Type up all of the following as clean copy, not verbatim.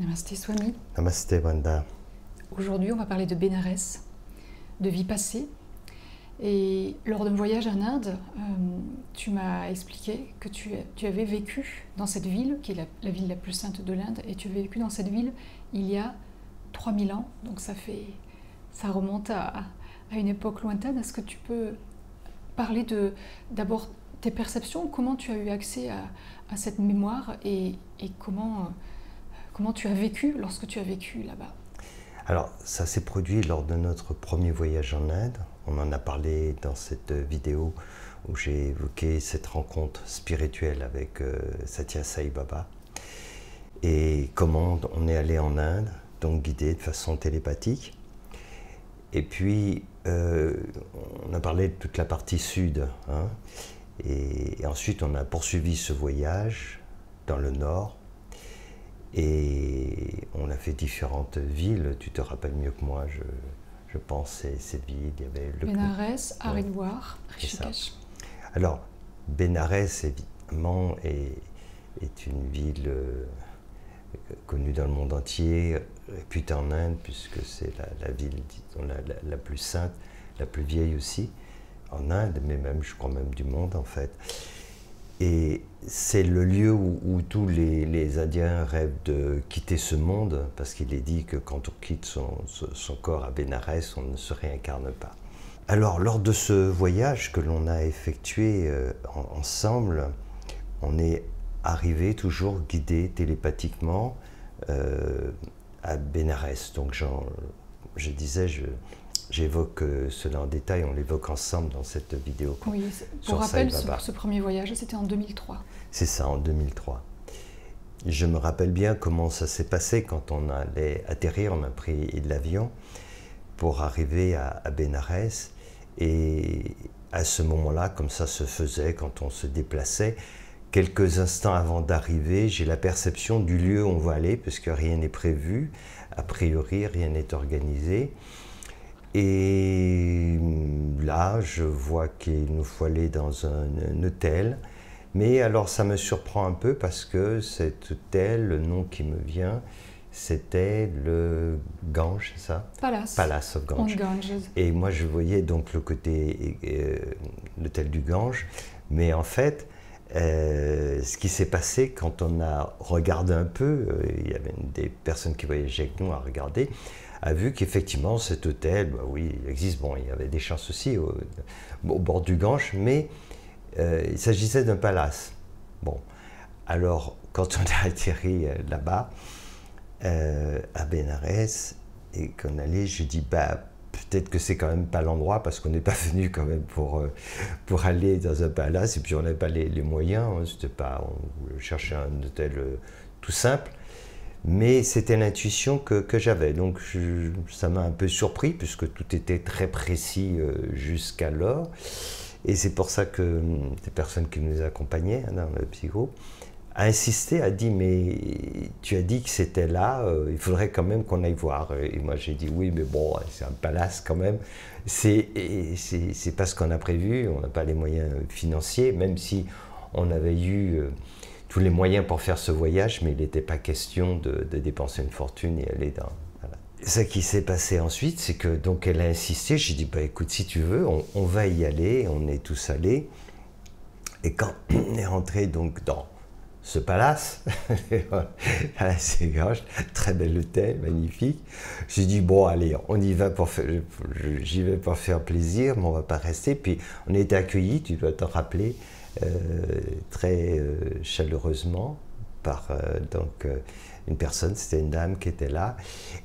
Namasté Swami. Namasté Brenda. Aujourd'hui, on va parler de Bénarès, de vie passée. Et lors d'un voyage en Inde, tu m'as expliqué que tu avais vécu dans cette ville, qui est la ville la plus sainte de l'Inde, et tu avais vécu dans cette ville il y a 3000 ans. Donc ça remonte à une époque lointaine. Est-ce que tu peux parler d'abord tes perceptions, comment tu as eu accès à cette mémoire et comment tu as vécu lorsque tu as vécu là-bas? Alors, ça s'est produit lors de notre premier voyage en Inde. On en a parlé dans cette vidéo où j'ai évoqué cette rencontre spirituelle avec Sathya Sai Baba. Et comment on est allé en Inde, donc guidé de façon télépathique. Et puis, on a parlé de toute la partie sud. Hein, et ensuite, on a poursuivi ce voyage dans le nord. Et on a fait différentes villes. Tu te rappelles mieux que moi, je pense, cette ville. Il y avait Bénarès, Haridwar, Rishikesh. Alors, Bénarès, évidemment, est une ville connue dans le monde entier, réputée en Inde, puisque c'est la ville, disons, la plus sainte, la plus vieille aussi, en Inde, mais même, je crois même du monde, en fait. Et c'est le lieu où tous les Indiens rêvent de quitter ce monde, parce qu'il est dit que quand on quitte son corps à Bénarès, on ne se réincarne pas. Alors, lors de ce voyage que l'on a effectué ensemble, on est arrivé toujours guidé télépathiquement à Bénarès. Donc, je disais, j'évoque cela en détail, on l'évoque ensemble dans cette vidéo. Oui, pour rappel, ce premier voyage, c'était en 2003. C'est ça, en 2003. Je me rappelle bien comment ça s'est passé quand on allait atterrir, on a pris l'avion pour arriver à Bénarès. Et à ce moment-là, comme ça se faisait quand on se déplaçait, quelques instants avant d'arriver, j'ai la perception du lieu où on va aller, parce que rien n'est prévu, a priori, rien n'est organisé. Et là, je vois qu'il nous faut aller dans un hôtel. Mais alors, ça me surprend un peu parce que cet hôtel, le nom qui me vient, c'était le Ganges, c'est ça? Palace of Ganges. Et moi, je voyais donc le côté, l'hôtel du Ganges. Mais en fait, ce qui s'est passé quand on a regardé un peu, il y avait des personnes qui voyageaient avec nous à regarder, a vu qu'effectivement cet hôtel, bah oui, il existe, bon, il y avait des chances aussi au bord du Gange, mais il s'agissait d'un palace. Bon, alors quand on a atterri là-bas, à Bénarès, et qu'on allait, je dis, bah, peut-être que c'est quand même pas l'endroit, parce qu'on n'est pas venu quand même pour aller dans un palace, et puis on n'avait pas les moyens, hein, c'était pas, on cherchait un hôtel tout simple. Mais c'était l'intuition que j'avais, donc ça m'a un peu surpris puisque tout était très précis jusqu'alors. Et c'est pour ça que des personnes qui nous accompagnaient dans le psycho a insisté, a dit mais tu as dit que c'était là, il faudrait quand même qu'on aille voir. Et moi j'ai dit oui mais bon c'est un palace quand même, c'est pas ce qu'on a prévu, on n'a pas les moyens financiers, même si on avait eu tous les moyens pour faire ce voyage, mais il n'était pas question de dépenser une fortune et aller dans... Voilà. Ce qui s'est passé ensuite, c'est que donc elle a insisté, j'ai dit bah écoute si tu veux, on va y aller, on est tous allés. Et quand on est rentré donc dans ce palace, c'est Ganges, très bel hôtel, magnifique. J'ai dit bon allez, on y va j'y vais pour faire plaisir, mais on va pas rester. Puis on a été accueillis, tu dois t'en rappeler, très chaleureusement par une personne, c'était une dame qui était là,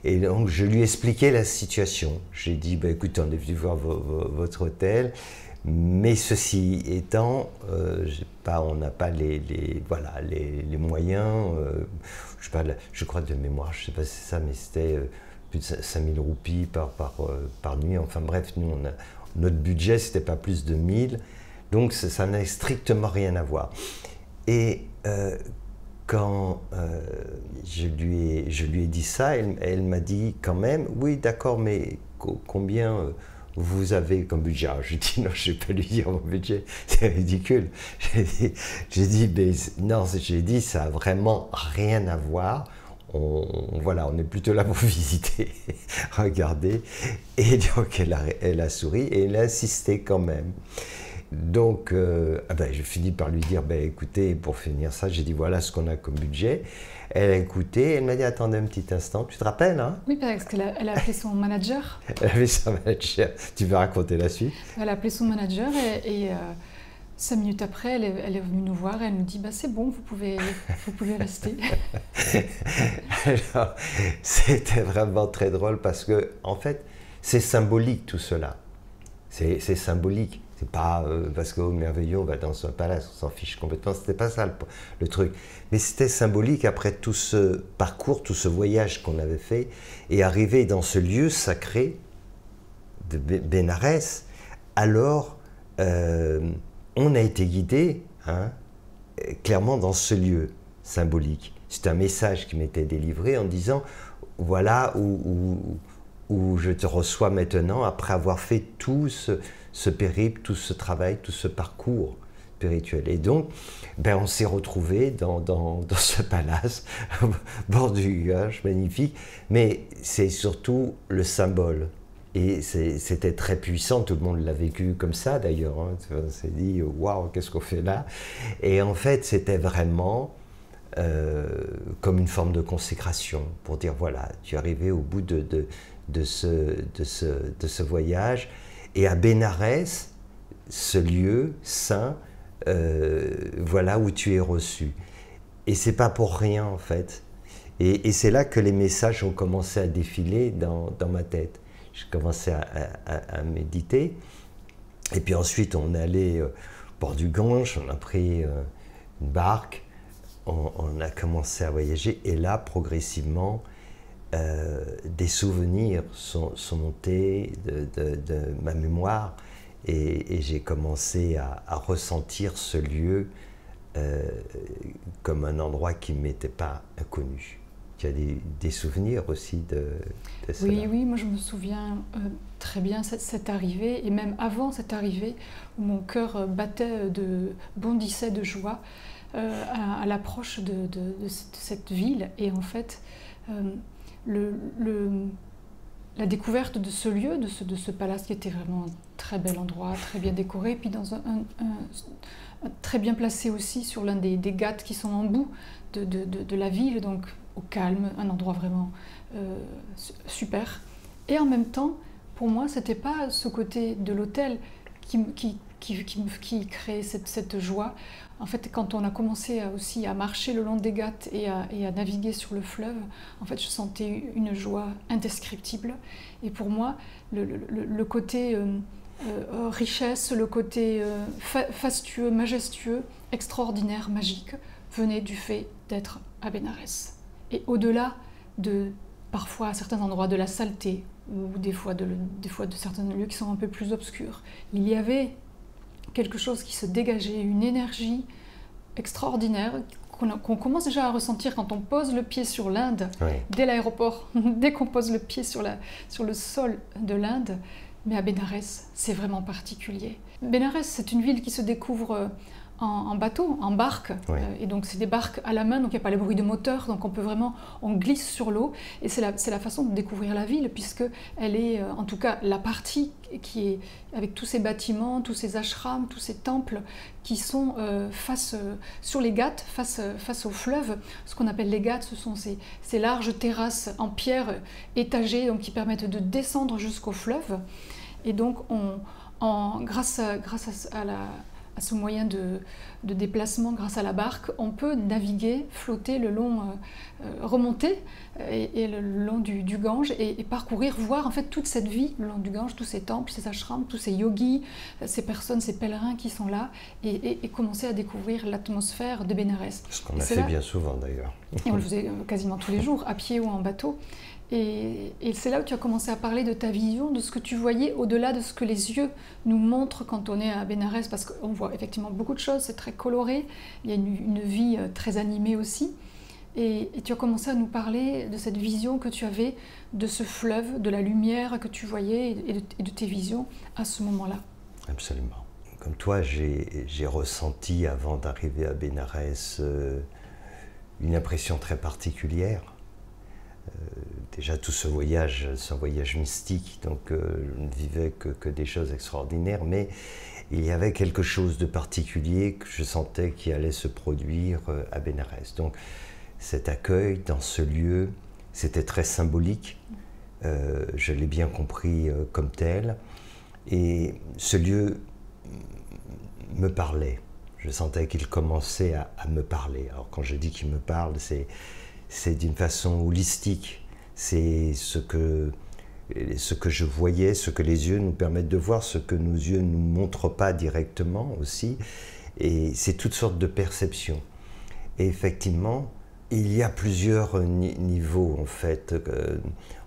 et donc je lui ai expliqué la situation. J'ai dit bah, écoute, on est venu voir votre hôtel, mais ceci étant, on n'a pas les moyens, je crois de mémoire, je ne sais pas si c'est ça, mais c'était plus de 5000 roupies par nuit, enfin bref, nous notre budget c'était pas plus de 1000. Donc ça n'a strictement rien à voir. Et quand je lui ai dit ça, elle m'a dit quand même, oui d'accord, mais combien vous avez comme budget? Alors, je lui ai dit non, je ne vais pas lui dire mon budget, c'est ridicule. J'ai dit mais non, j'ai dit ça n'a vraiment rien à voir. voilà, on est plutôt là pour visiter, regarder. Et donc elle a souri et elle a insisté quand même. Donc je finis par lui dire, écoutez, pour finir ça, j'ai dit voilà ce qu'on a comme budget. Elle a écouté, elle m'a dit attendez un petit instant, tu te rappelles hein? Oui, parce qu'elle a appelé son manager. Elle a appelé son manager, tu veux raconter la suite? Elle a appelé son manager et 5 minutes après, elle est venue nous voir et elle nous dit c'est bon, vous pouvez rester. Alors, c'était vraiment très drôle parce que, en fait, c'est symbolique tout cela. C'est symbolique. C'est pas parce que merveilleux, on va dans un palace, on s'en fiche complètement. C'était pas ça le truc. Mais c'était symbolique après tout ce parcours, tout ce voyage qu'on avait fait et arriver dans ce lieu sacré de Bénarès. Alors, on a été guidé, clairement dans ce lieu symbolique. C'est un message qui m'était délivré en disant voilà où je te reçois maintenant après avoir fait tout ce périple, tout ce travail, tout ce parcours spirituel. Et donc, on s'est retrouvés dans ce palace, au bord du Gange, magnifique, mais c'est surtout le symbole. Et c'était très puissant, tout le monde l'a vécu comme ça d'ailleurs. On s'est dit, waouh, qu'est-ce qu'on fait là? Et en fait, c'était vraiment comme une forme de consécration, pour dire, voilà, tu es arrivé au bout de ce voyage. Et à Bénarès, ce lieu saint, voilà où tu es reçu. Et c'est pas pour rien, en fait. Et c'est là que les messages ont commencé à défiler dans ma tête. J'ai commencé à méditer. Et puis ensuite, on est allé au bord du Gange, on a pris une barque, on a commencé à voyager. Et là, progressivement, des souvenirs sont montés de ma mémoire. Et j'ai commencé à ressentir ce lieu comme un endroit qui ne m'était pas inconnu. Tu as des souvenirs aussi de cela? Oui, moi je me souviens très bien cette arrivée, et même avant cette arrivée, où mon cœur bondissait de joie à l'approche de cette ville. Et en fait, la découverte de ce lieu, de ce palace qui était vraiment un très bel endroit, très bien décoré, et puis très bien placé aussi sur l'un des ghats qui sont en bout de la ville, donc au calme, un endroit vraiment super. Et en même temps, pour moi, c'était pas ce côté de l'hôtel qui créait cette joie. En fait, quand on a commencé aussi à marcher le long des ghats et à naviguer sur le fleuve, en fait, je sentais une joie indescriptible. Et pour moi, le côté richesse, le côté fastueux, majestueux, extraordinaire, magique, venait du fait d'être à Bénarès. Et au-delà de, parfois à certains endroits, de la saleté, ou des fois de certains lieux qui sont un peu plus obscurs, il y avait quelque chose qui se dégageait, une énergie extraordinaire qu'on commence déjà à ressentir quand on pose le pied sur l'Inde, oui. Dès l'aéroport, dès qu'on pose le pied sur le sol de l'Inde. Mais à Bénarès, c'est vraiment particulier. Bénarès, c'est une ville qui se découvre en bateau, en barque, oui. Et donc c'est des barques à la main, donc il n'y a pas les bruits de moteur, donc on glisse sur l'eau, et c'est la façon de découvrir la ville, puisque elle est, en tout cas la partie qui est avec tous ces bâtiments, tous ces ashrams, tous ces temples qui sont sur les ghats, face au fleuve. Ce qu'on appelle les ghats, ce sont ces larges terrasses en pierre étagées, donc qui permettent de descendre jusqu'au fleuve. Et donc grâce à ce moyen de déplacement, grâce à la barque, on peut naviguer, flotter le long, remonter et le long du Gange et parcourir, voir en fait toute cette vie le long du Gange, tous ces temples, ces ashrams, tous ces yogis, ces personnes, ces pèlerins qui sont là, et commencer à découvrir l'atmosphère de Bénarès. Ce qu'on a fait bien souvent d'ailleurs. Et on le faisait quasiment tous les jours, à pied ou en bateau. Et c'est là où tu as commencé à parler de ta vision, de ce que tu voyais au-delà de ce que les yeux nous montrent quand on est à Bénarès, parce qu'on voit effectivement beaucoup de choses, c'est très coloré, il y a une vie très animée aussi. Et tu as commencé à nous parler de cette vision que tu avais de ce fleuve, de la lumière que tu voyais et de tes visions à ce moment-là. Absolument. Comme toi, j'ai ressenti avant d'arriver à Bénarès une impression très particulière. déjà tout ce voyage, c'est un voyage mystique, donc je ne vivais que des choses extraordinaires, mais il y avait quelque chose de particulier que je sentais qui allait se produire à Bénarès. Donc cet accueil dans ce lieu, c'était très symbolique, je l'ai bien compris comme tel, et ce lieu me parlait. Je sentais qu'il commençait à me parler. Alors quand je dis qu'il me parle, c'est d'une façon holistique. C'est ce que je voyais, ce que les yeux nous permettent de voir, ce que nos yeux ne nous montrent pas directement aussi. Et c'est toutes sortes de perceptions. Et effectivement, il y a plusieurs niveaux en fait.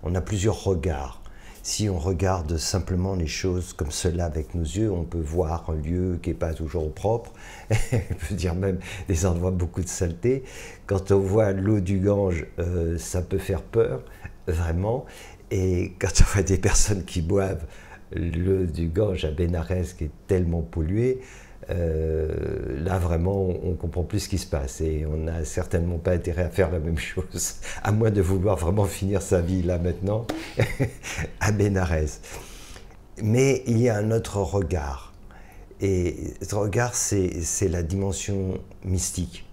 On a plusieurs regards. Si on regarde simplement les choses comme cela avec nos yeux, on peut voir un lieu qui n'est pas toujours propre, on peut dire même des endroits beaucoup de saleté. Quand on voit l'eau du Gange, ça peut faire peur, vraiment. Et quand on voit des personnes qui boivent l'eau du Gange à Bénarès qui est tellement polluée, là vraiment on comprend plus ce qui se passe et on n'a certainement pas intérêt à faire la même chose, à moins de vouloir vraiment finir sa vie là maintenant à Bénarès. Mais il y a un autre regard, et ce regard c'est la dimension mystique.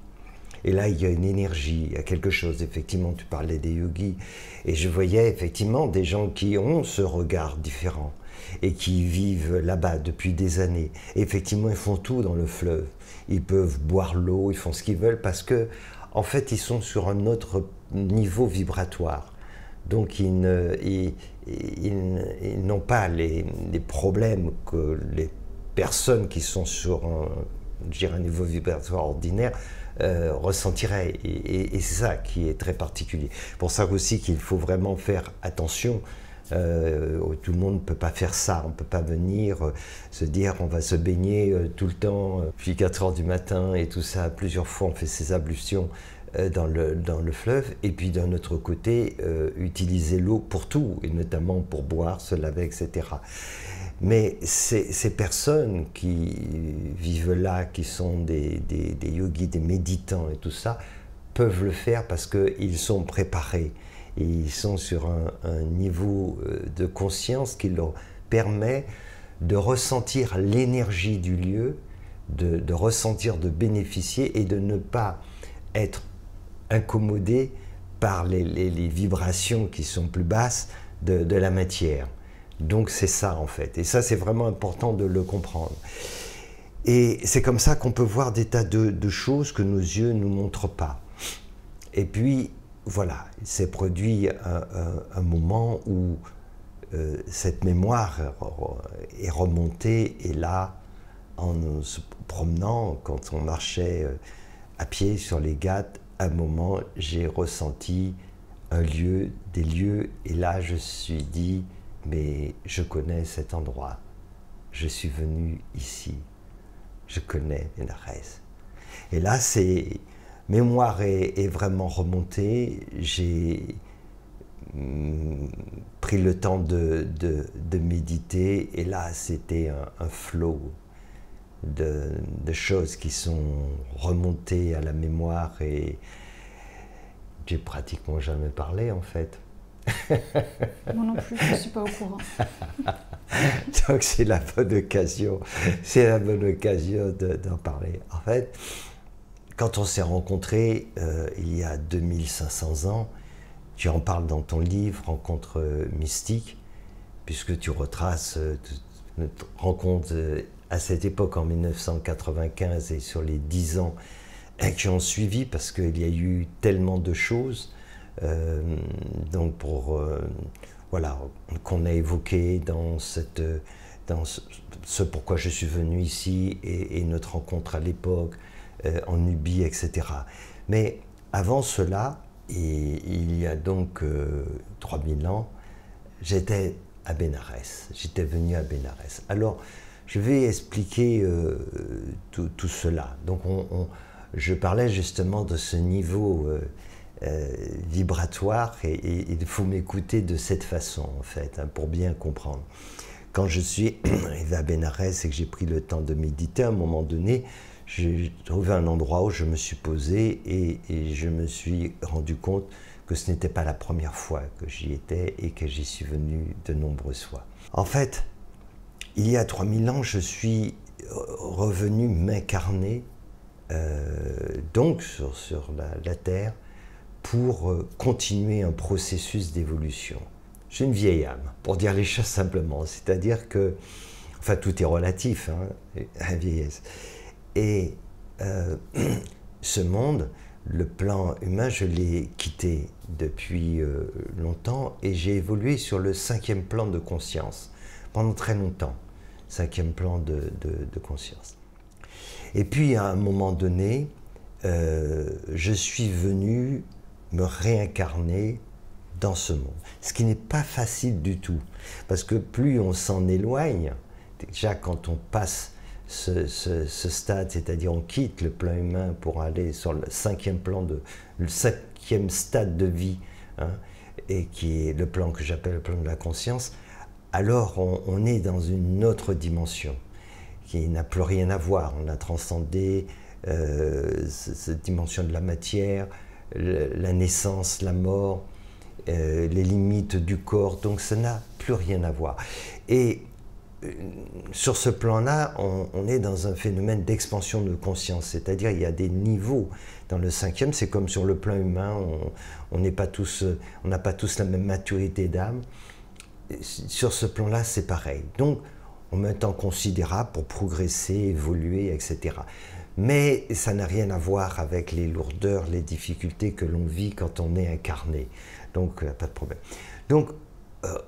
Et là, il y a une énergie, il y a quelque chose. Effectivement, tu parlais des yogis. Et je voyais effectivement des gens qui ont ce regard différent et qui vivent là-bas depuis des années. Et effectivement, ils font tout dans le fleuve. Ils peuvent boire l'eau, ils font ce qu'ils veulent parce que, en fait, ils sont sur un autre niveau vibratoire. Donc, ils n'ont pas les problèmes que les personnes qui sont sur un niveau vibratoire ordinaire ressentiraient. Et c'est ça qui est très particulier. Pour ça aussi qu'il faut vraiment faire attention. Tout le monde ne peut pas faire ça. On ne peut pas venir se dire on va se baigner tout le temps, puis 4 heures du matin et tout ça. Plusieurs fois, on fait ces ablutions dans le fleuve. Et puis d'un autre côté, utiliser l'eau pour tout, et notamment pour boire, se laver, etc. Mais ces personnes qui vivent là, qui sont des yogis, des méditants et tout ça, peuvent le faire parce qu'ils sont préparés. Et ils sont sur un niveau de conscience qui leur permet de ressentir l'énergie du lieu, de ressentir, de bénéficier et de ne pas être incommodé par les vibrations qui sont plus basses de la matière. Donc c'est ça en fait, et ça c'est vraiment important de le comprendre. Et c'est comme ça qu'on peut voir des tas de choses que nos yeux ne nous montrent pas. Et puis voilà, il s'est produit un moment où cette mémoire est remontée, et là, en se promenant, quand on marchait à pied sur les Ghats, à un moment j'ai ressenti un lieu, des lieux, et là je me suis dit, mais je connais cet endroit, je suis venu ici, je connais Bénarès. Et là, mémoire est vraiment remontée, j'ai pris le temps de méditer, et là, c'était un flot de choses qui sont remontées à la mémoire, et j'ai pratiquement jamais parlé, en fait. Moi non plus, je ne suis pas au courant. Donc c'est la bonne occasion d'en parler. En fait, quand on s'est rencontrés il y a 2500 ans, tu en parles dans ton livre « Rencontre mystique », puisque tu retraces notre rencontre à cette époque en 1995 et sur les 10 ans qui ont suivi, parce qu'il y a eu tellement de choses. Donc voilà, qu'on a évoqué dans ce pourquoi je suis venu ici, et notre rencontre à l'époque en Nubie, etc. Mais avant cela, il y a donc 3000 ans, j'étais à Bénarès, j'étais venu à Bénarès. Alors, je vais expliquer tout cela. Donc, je parlais justement de ce niveau vibratoire, et il faut m'écouter de cette façon, en fait, hein, pour bien comprendre. Quand je suis arrivé à Bénarès et que j'ai pris le temps de méditer, à un moment donné, j'ai trouvé un endroit où je me suis posé, et je me suis rendu compte que ce n'était pas la première fois que j'y étais et que j'y suis venu de nombreuses fois. En fait, il y a 3000 ans, je suis revenu m'incarner donc sur la Terre pour continuer un processus d'évolution. J'ai une vieille âme, pour dire les choses simplement, c'est-à-dire que, enfin tout est relatif, hein, la vieillesse. Et ce monde, le plan humain, je l'ai quitté depuis longtemps et j'ai évolué sur le 5e plan de conscience pendant très longtemps. 5e plan de conscience. Et puis à un moment donné, je suis venu me réincarner dans ce monde. Ce qui n'est pas facile du tout, parce que plus on s'en éloigne, déjà quand on passe ce stade, c'est-à-dire on quitte le plan humain pour aller sur le 5e plan, le 5e stade de vie, hein, et qui est le plan que j'appelle le plan de la conscience, alors on est dans une autre dimension qui n'a plus rien à voir. On a transcendé cette dimension de la matière, la naissance, la mort, les limites du corps, donc ça n'a plus rien à voir. Et sur ce plan-là, on est dans un phénomène d'expansion de conscience, c'est-à-dire il y a des niveaux. Dans le 5e, c'est comme sur le plan humain, on n'a pas tous la même maturité d'âme. Sur ce plan-là, c'est pareil. Donc, on met un temps considérable pour progresser, évoluer, etc. Mais ça n'a rien à voir avec les lourdeurs, les difficultés que l'on vit quand on est incarné. Donc, pas de problème. Donc,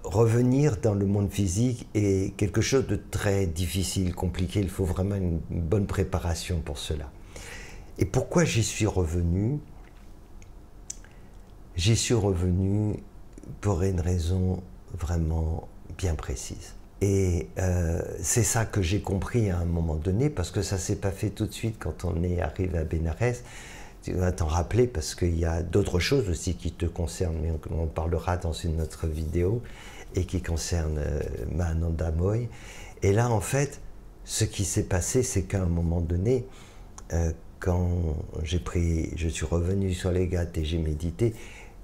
revenir dans le monde physique est quelque chose de très difficile, compliqué. Il faut vraiment une bonne préparation pour cela. Et pourquoi j'y suis revenu? J'y suis revenu pour une raison vraiment bien précise. Et c'est ça que j'ai compris à un moment donné, parce que ça ne s'est pas fait tout de suite quand on est arrivé à Bénarès. Tu vas t'en rappeler parce qu'il y a d'autres choses aussi qui te concernent, mais on en parlera dans une autre vidéo, et qui concernent Mahananda Moy. Et là, en fait, ce qui s'est passé, c'est qu'à un moment donné, quand je suis revenu sur les Ghats et j'ai médité,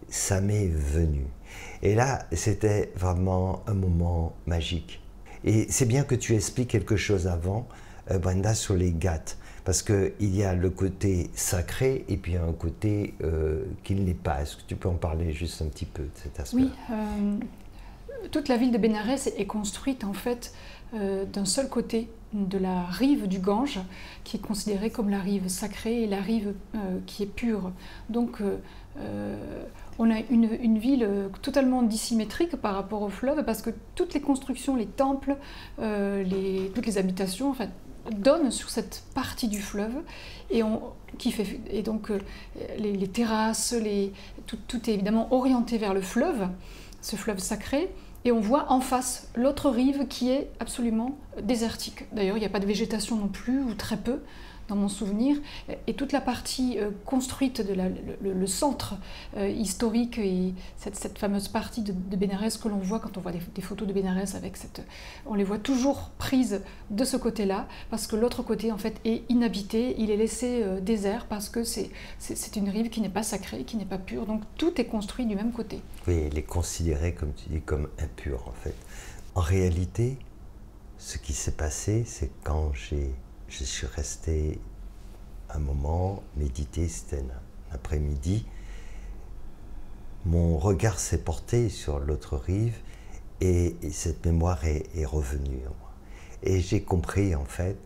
ça m'est venu. Et là, c'était vraiment un moment magique. Et c'est bien que tu expliques quelque chose avant, Brenda, sur les Ghats, parce qu'il y a le côté sacré et puis il y a un côté qu'il n'est pas. Est-ce que tu peux en parler juste un petit peu de cet aspect? Oui, toute la ville de Bénarès est construite en fait d'un seul côté de la rive du Gange, qui est considérée comme la rive sacrée et la rive qui est pure. Donc on a une ville totalement dissymétrique par rapport au fleuve, parce que toutes les constructions, les temples, toutes les habitations, en fait, donnent sur cette partie du fleuve, et donc les terrasses, tout est évidemment orienté vers le fleuve, ce fleuve sacré, et on voit en face l'autre rive qui est absolument désertique. D'ailleurs, il n'y a pas de végétation non plus, ou très peu, dans mon souvenir, et toute la partie construite, le centre historique, et cette fameuse partie de Bénarès que l'on voit quand on voit des photos de Bénarès, on les voit toujours prises de ce côté-là, parce que l'autre côté en fait est inhabité, il est laissé désert, parce que c'est une rive qui n'est pas sacrée, qui n'est pas pure, donc tout est construit du même côté. Oui, il est considéré, comme tu dis, comme impur en fait. En réalité, ce qui s'est passé, c'est quand je suis resté un moment, méditer, c'était un après-midi. Mon regard s'est porté sur l'autre rive et cette mémoire est revenue en moi. Et j'ai compris en fait,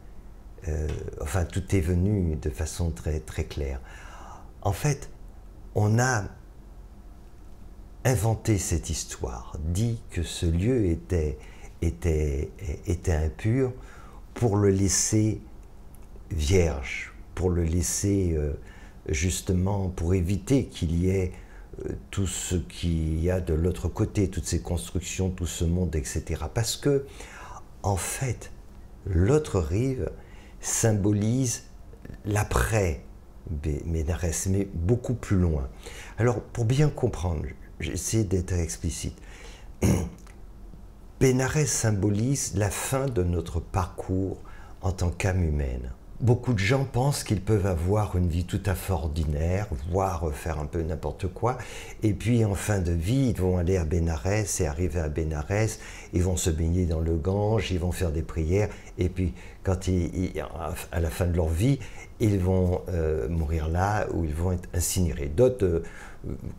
enfin tout est venu de façon très, très claire. En fait, on a inventé cette histoire, dit que ce lieu était impur pour le laisser vierge, pour le laisser justement, pour éviter qu'il y ait tout ce qu'il y a de l'autre côté, toutes ces constructions, tout ce monde, etc. Parce que, en fait, l'autre rive symbolise l'après Bénarès, mais beaucoup plus loin. Alors, pour bien comprendre, j'essaie d'être explicite. Bénarès symbolise la fin de notre parcours en tant qu'âme humaine. beaucoup de gens pensent qu'ils peuvent avoir une vie tout à fait ordinaire, voire faire un peu n'importe quoi, et puis en fin de vie, ils vont aller à Bénarès, et arriver à Bénarès, ils vont se baigner dans le Gange, ils vont faire des prières, et puis quand à la fin de leur vie, ils vont mourir là, ou ils vont être incinérés. D'autres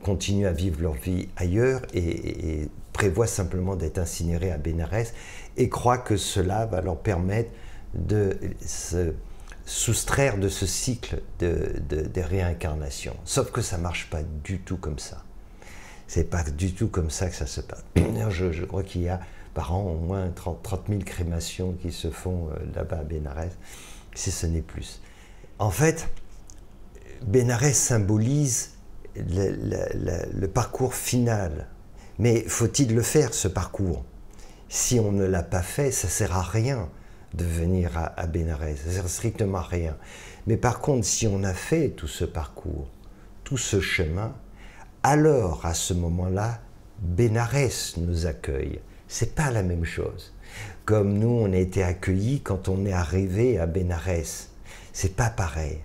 continuent à vivre leur vie ailleurs, et prévoient simplement d'être incinérés à Bénarès, et croient que cela va leur permettre de se soustraire de ce cycle des réincarnations. Sauf que ça ne marche pas du tout comme ça. C'est pas du tout comme ça que ça se passe. Je crois qu'il y a par an au moins 30 000 crémations qui se font là-bas à Bénarès, si ce n'est plus. En fait, Bénarès symbolise le parcours final. Mais faut-il le faire, ce parcours? Si on ne l'a pas fait, ça ne sert à rien de venir à Bénarès, ça ne sert strictement à rien. Mais par contre, si on a fait tout ce parcours, tout ce chemin, alors à ce moment-là, Bénarès nous accueille. C'est pas la même chose. Comme nous, on a été accueillis quand on est arrivé à Bénarès. C'est pas pareil.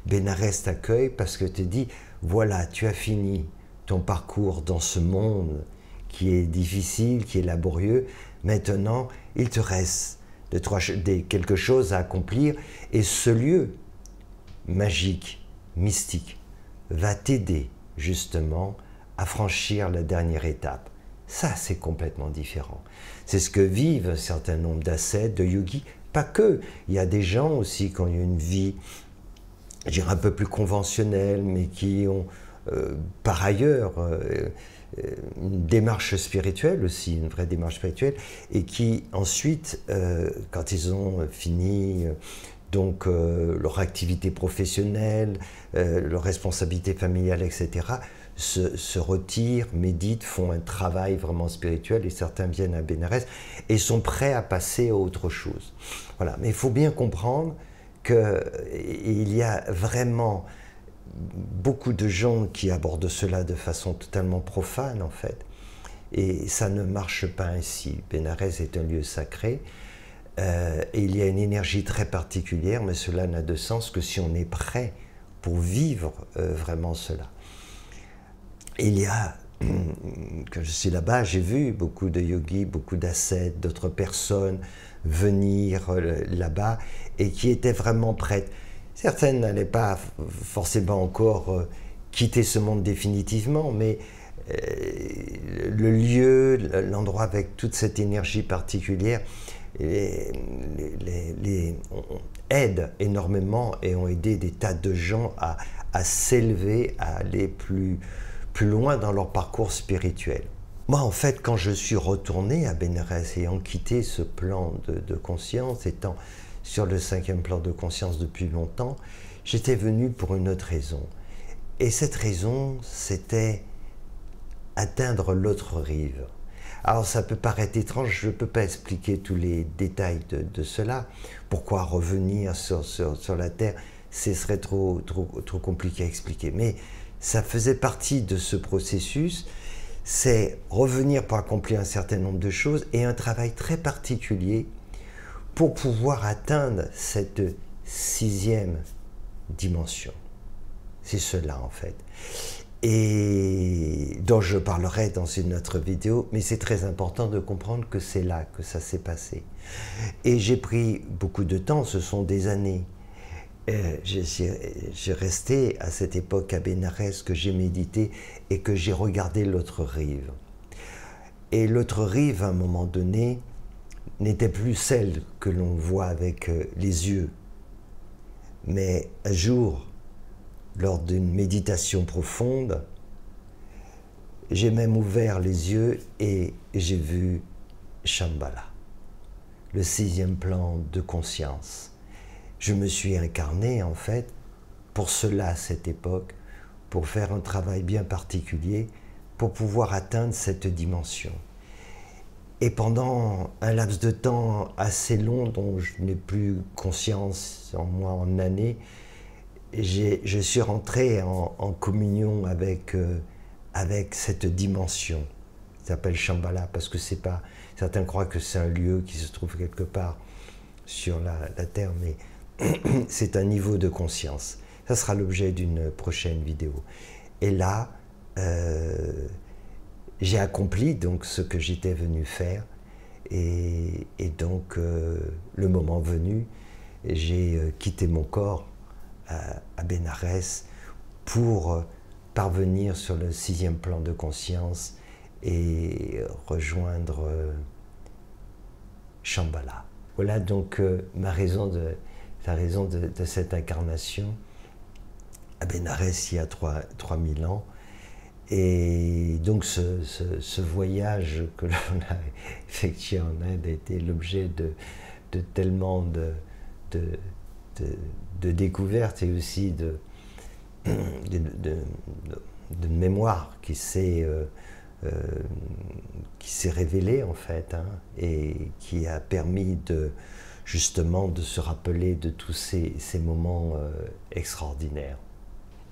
Bénarès t'accueille parce que te dit, voilà, tu as fini ton parcours dans ce monde qui est difficile, qui est laborieux. Maintenant, il te reste quelque chose à accomplir, et ce lieu magique, mystique, va t'aider justement à franchir la dernière étape. Ça, c'est complètement différent. C'est ce que vivent un certain nombre d'ascètes, de yogis, pas que. Il y a des gens aussi qui ont eu une vie, je dirais, un peu plus conventionnelle, mais qui ont par ailleurs une démarche spirituelle aussi, une vraie démarche spirituelle, et qui ensuite, quand ils ont fini leur activité professionnelle, leur responsabilité familiale, etc., se retirent, méditent, font un travail vraiment spirituel, et certains viennent à Bénarès et sont prêts à passer à autre chose. Voilà. Mais il faut bien comprendre qu'il y a vraiment beaucoup de gens qui abordent cela de façon totalement profane, en fait. Et ça ne marche pas ainsi. Bénarès est un lieu sacré, et il y a une énergie très particulière, mais cela n'a de sens que si on est prêt pour vivre vraiment cela. Il y a, quand je suis là-bas, j'ai vu beaucoup de yogis, beaucoup d'ascètes, d'autres personnes venir là-bas, et qui étaient vraiment prêtes. Certaines n'allaient pas forcément encore quitter ce monde définitivement, mais le lieu, l'endroit avec toute cette énergie particulière aident énormément, et ont aidé des tas de gens à s'élever, à aller plus loin dans leur parcours spirituel. Moi, en fait, quand je suis retourné à Bénarès, ayant quitté ce plan de conscience, étant sur le 5e plan de conscience depuis longtemps, j'étais venu pour une autre raison. Et cette raison, c'était atteindre l'autre rive. Alors ça peut paraître étrange, je ne peux pas expliquer tous les détails de cela. Pourquoi revenir sur la Terre, ce serait trop compliqué à expliquer. Mais ça faisait partie de ce processus, c'est revenir pour accomplir un certain nombre de choses, et un travail très particulier pour pouvoir atteindre cette 6e dimension. C'est cela, en fait. Et dont je parlerai dans une autre vidéo, mais c'est très important de comprendre que c'est là que ça s'est passé. Et j'ai pris beaucoup de temps, ce sont des années. J'ai resté à cette époque à Bénarès, que j'ai médité et que j'ai regardé l'autre rive. Et l'autre rive, à un moment donné, n'était plus celle que l'on voit avec les yeux. Mais un jour, lors d'une méditation profonde, j'ai même ouvert les yeux et j'ai vu Shambhala, le 6e plan de conscience. Je me suis incarné, en fait, pour cela à cette époque, pour faire un travail bien particulier, pour pouvoir atteindre cette dimension. Et pendant un laps de temps assez long, dont je n'ai plus conscience en moi en années, je suis rentré en communion avec cette dimension. Ça s'appelle Shambhala, parce que c'est pas... Certains croient que c'est un lieu qui se trouve quelque part sur la Terre, mais c'est un niveau de conscience. Ça sera l'objet d'une prochaine vidéo. Et là, j'ai accompli donc ce que j'étais venu faire. Et donc, le moment venu, j'ai quitté mon corps à Bénarès pour parvenir sur le 6e plan de conscience et rejoindre Shambhala. Voilà donc la raison de cette incarnation à Bénarès il y a 3000 ans. Et donc ce voyage que l'on a effectué en Inde a été l'objet de tellement de découvertes et aussi de mémoire qui s'est révélée en fait, hein, et qui a permis justement de se rappeler de tous ces moments extraordinaires.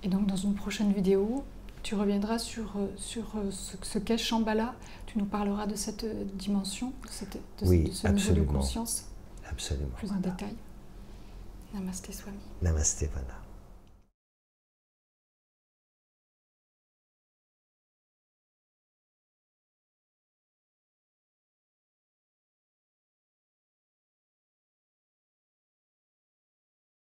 Et donc dans une prochaine vidéo, tu reviendras sur ce qu'est Shambhala. Tu nous parleras de cette dimension, de ce niveau de conscience. Absolument. Plus en détail. Namasté Swami. Namasté Vana.